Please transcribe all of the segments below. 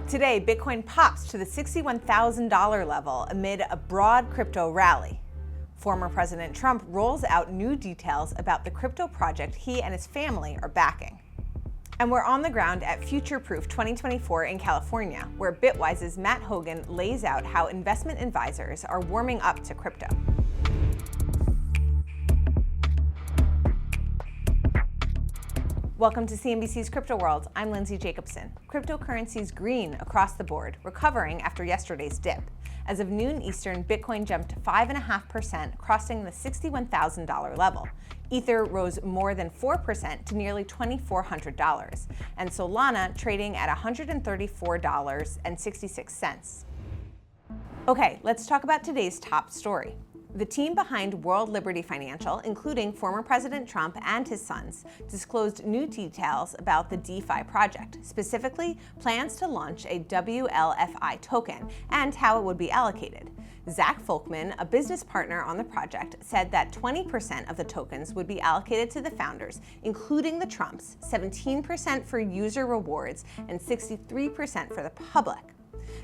Today, Bitcoin pops to the $61,000 level amid a broad crypto rally. Former President Trump rolls out new details about the crypto project he and his family are backing. And we're on the ground at Future Proof 2024 in California, where Bitwise's Matt Hougan lays out how investment advisors are warming up to crypto. Welcome to CNBC's Crypto World. I'm Lindsay Jacobson. Cryptocurrencies green across the board, recovering after yesterday's dip. As of noon Eastern, Bitcoin jumped 5.5%, crossing the $61,000 level. Ether rose more than 4% to nearly $2,400, and Solana trading at $134.66. Okay, let's talk about today's top story. The team behind World Liberty Financial, including former President Trump and his sons, disclosed new details about the DeFi project, specifically plans to launch a WLFI token and how it would be allocated. Zach Folkman, a business partner on the project, said that 20% of the tokens would be allocated to the founders, including the Trumps, 17% for user rewards, and 63% for the public.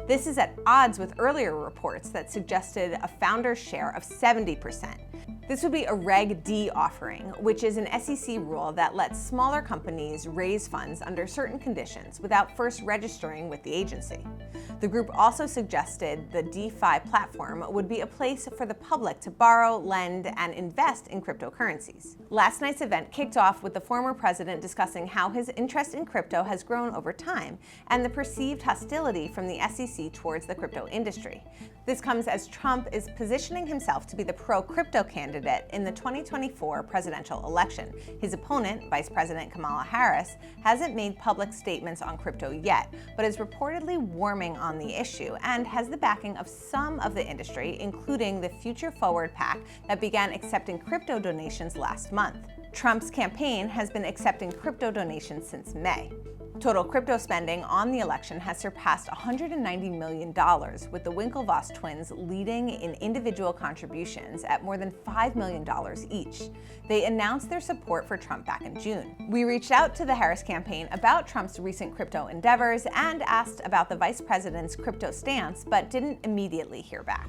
This is at odds with earlier reports that suggested a founder's share of 70%. This would be a Reg D offering, which is an SEC rule that lets smaller companies raise funds under certain conditions without first registering with the agency. The group also suggested the DeFi platform would be a place for the public to borrow, lend, and invest in cryptocurrencies. Last night's event kicked off with the former president discussing how his interest in crypto has grown over time and the perceived hostility from the SEC towards the crypto industry. This comes as Trump is positioning himself to be the pro-crypto candidate in the 2024 presidential election. His opponent, Vice President Kamala Harris, hasn't made public statements on crypto yet, but is reportedly warming on the issue and has the backing of some of the industry, including the Future Forward PAC that began accepting crypto donations last month. Trump's campaign has been accepting crypto donations since May. Total crypto spending on the election has surpassed $190 million, with the Winklevoss twins leading in individual contributions at more than $5 million each. They announced their support for Trump back in June. We reached out to the Harris campaign about Trump's recent crypto endeavors and asked about the vice president's crypto stance, but didn't immediately hear back.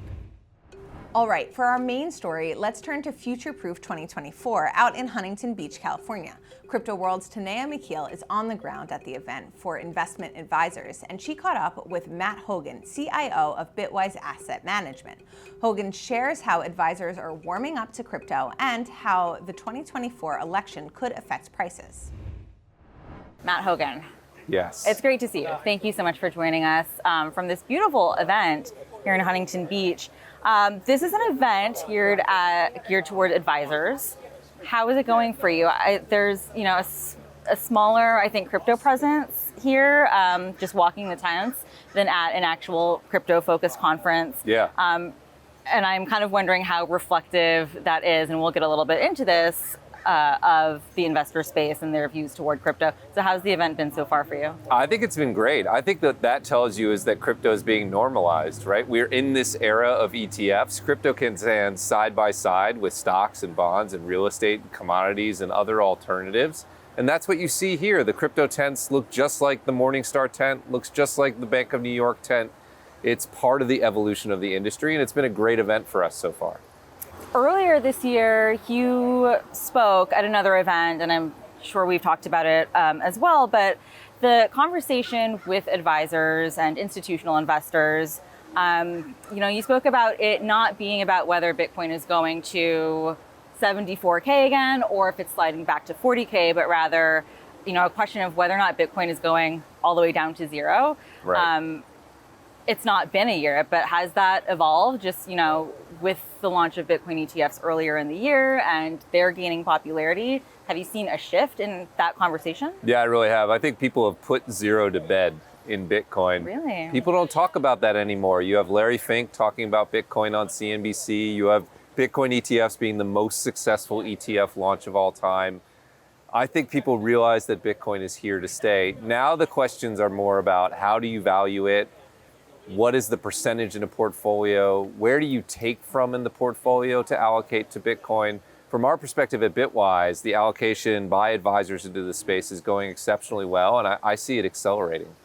All right, for our main story, let's turn to Future Proof 2024 out in Huntington Beach, California. Crypto World's Tanea McKeel is on the ground at the event for investment advisors, and she caught up with Matt Hougan, CIO of Bitwise Asset Management. Hougan shares how advisors are warming up to crypto and how the 2024 election could affect prices. Matt Hougan. Yes. It's great to see you. Thank you so much for joining us from this beautiful event here in Huntington Beach. This is an event geared toward advisors. How is it going for you? There's a smaller, I think, crypto presence here, just walking the tents, than at an actual crypto-focused conference. Yeah. And I'm kind of wondering how reflective that is, and we'll get a little bit into this, of the investor space and their views toward crypto. So how's the event been so far for you? I think it's been great. I think that tells you is that crypto is being normalized, right? We're in this era of ETFs. Crypto can stand side by side with stocks and bonds and real estate and commodities and other alternatives. And that's what you see here. The crypto tents look just like the Morningstar tent, looks just like the Bank of New York tent. It's part of the evolution of the industry, and it's been a great event for us so far. Earlier this year, you spoke at another event, and I'm sure we've talked about it as well, but the conversation with advisors and institutional investors, you spoke about it not being about whether Bitcoin is going to 74K again, or if it's sliding back to 40K, but rather, a question of whether or not Bitcoin is going all the way down to zero. Right. It's not been a year, but has that evolved just, with the launch of Bitcoin ETFs earlier in the year and they're gaining popularity? Have you seen a shift in that conversation? Yeah, I really have. I think people have put zero to bed in Bitcoin. Really? People don't talk about that anymore. You have Larry Fink talking about Bitcoin on CNBC. You have Bitcoin ETFs being the most successful ETF launch of all time. I think people realize that Bitcoin is here to stay. Now the questions are more about how do you value it? What is the percentage in a portfolio? Where do you take from in the portfolio to allocate to Bitcoin? From our perspective at Bitwise, the allocation by advisors into the space is going exceptionally well, and I see it accelerating.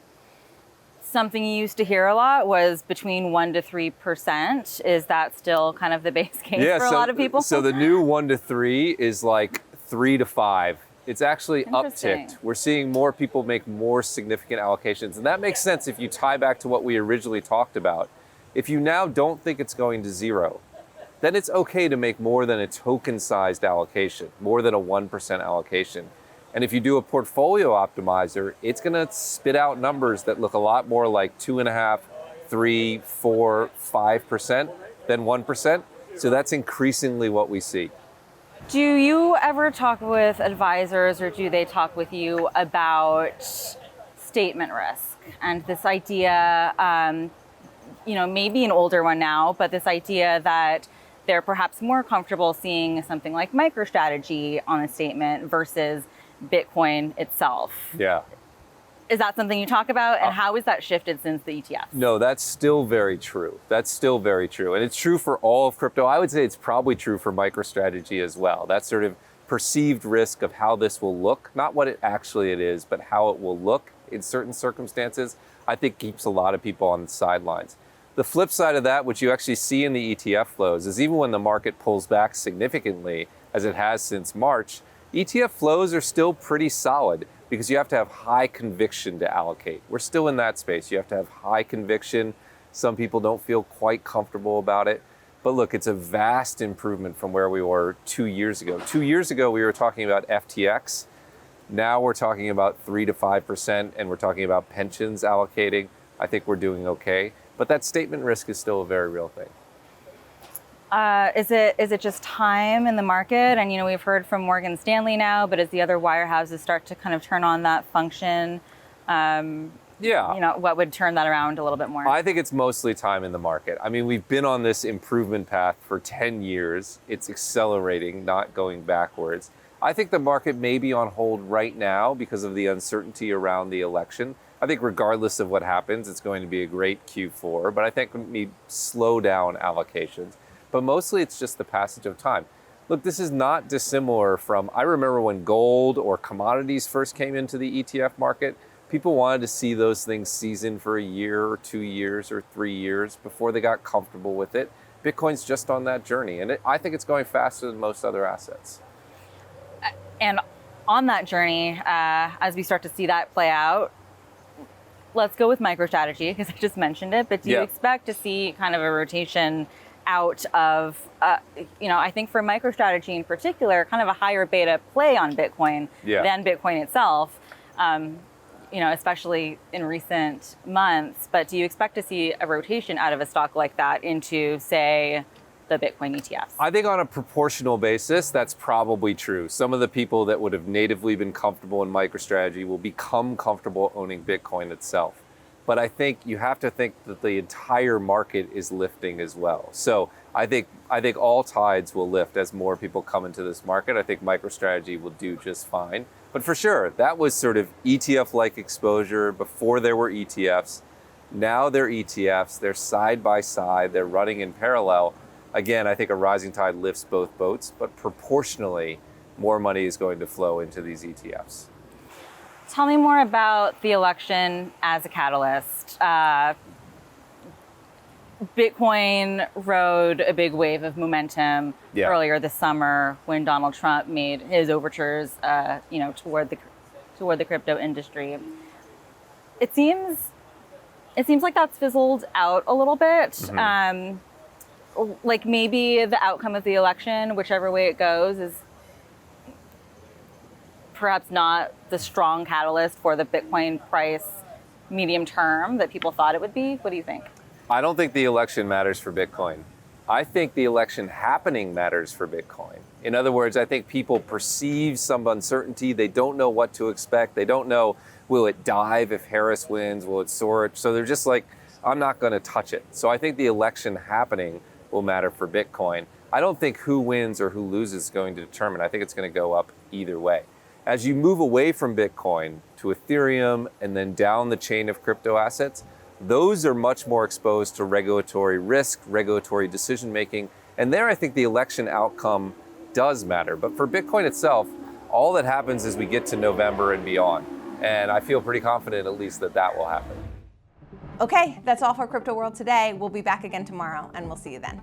Something you used to hear a lot was between 1% to 3%. Is that still kind of the base case for a lot of people? So the new 1 to 3 is like 3 to 5. It's actually Interesting. upticked. We're seeing more people make more significant allocations. And that makes sense if you tie back to what we originally talked about. If you now don't think it's going to zero, then it's okay to make more than a token-sized allocation, more than a 1% allocation. And if you do a portfolio optimizer, it's going to spit out numbers that look a lot more like 2.5%, 3%, 4%, 5% than 1%. So that's increasingly what we see. Do you ever talk with advisors, or do they talk with you about statement risk and this idea, maybe an older one now, but this idea that they're perhaps more comfortable seeing something like MicroStrategy on a statement versus Bitcoin itself? Yeah. Is that something you talk about? And how has that shifted since the ETFs? No, that's still very true. That's still very true. And it's true for all of crypto. I would say it's probably true for MicroStrategy as well. That sort of perceived risk of how this will look, not what it actually is, but how it will look in certain circumstances, I think keeps a lot of people on the sidelines. The flip side of that, which you actually see in the ETF flows, is even when the market pulls back significantly, as it has since March, ETF flows are still pretty solid because you have to have high conviction to allocate. We're still in that space. You have to have high conviction. Some people don't feel quite comfortable about it. But look, it's a vast improvement from where we were 2 years ago. 2 years ago, we were talking about FTX. Now we're talking about 3 to 5%, and we're talking about pensions allocating. I think we're doing okay. But that statement risk is still a very real thing. Is it just time in the market? And we've heard from Morgan Stanley now, but as the other wirehouses start to kind of turn on that function, what would turn that around a little bit more? I think it's mostly time in the market. I mean, we've been on this improvement path for 10 years. It's accelerating, not going backwards. I think the market may be on hold right now because of the uncertainty around the election. I think regardless of what happens, it's going to be a great Q4, but I think we need slow down allocations. But mostly it's just the passage of time. Look, this is not dissimilar from, I remember when gold or commodities first came into the ETF market, people wanted to see those things season for a year or 2 years or 3 years before they got comfortable with it. Bitcoin's just on that journey, and I think it's going faster than most other assets. And on that journey, as we start to see that play out, let's go with MicroStrategy, because I just mentioned it, but do you expect to see kind of a rotation out of, I think for MicroStrategy in particular, kind of a higher beta play on Bitcoin than Bitcoin itself, especially in recent months. But do you expect to see a rotation out of a stock like that into, say, the Bitcoin ETFs? I think on a proportional basis, that's probably true. Some of the people that would have natively been comfortable in MicroStrategy will become comfortable owning Bitcoin itself. But I think you have to think that the entire market is lifting as well. So I think all tides will lift as more people come into this market. I think MicroStrategy will do just fine. But for sure, that was sort of ETF-like exposure before there were ETFs. Now they're ETFs, they're side by side, they're running in parallel. Again, I think a rising tide lifts both boats, but proportionally, more money is going to flow into these ETFs. Tell me more about the election as a catalyst. Bitcoin rode a big wave of momentum earlier this summer when Donald Trump made his overtures, toward the crypto industry. It seems like that's fizzled out a little bit. Mm-hmm. Like maybe the outcome of the election, whichever way it goes, is perhaps not the strong catalyst for the Bitcoin price medium term that people thought it would be. What do you think? I don't think the election matters for Bitcoin. I think the election happening matters for Bitcoin. In other words, I think people perceive some uncertainty. They don't know what to expect. They don't know, will it dive if Harris wins? Will it soar? So they're just like, I'm not going to touch it. So I think the election happening will matter for Bitcoin. I don't think who wins or who loses is going to determine. I think it's going to go up either way. As you move away from Bitcoin to Ethereum and then down the chain of crypto assets, those are much more exposed to regulatory risk, regulatory decision making. And there I think the election outcome does matter. But for Bitcoin itself, all that happens is we get to November and beyond. And I feel pretty confident at least that will happen. Okay, that's all for Crypto World today. We'll be back again tomorrow, and we'll see you then.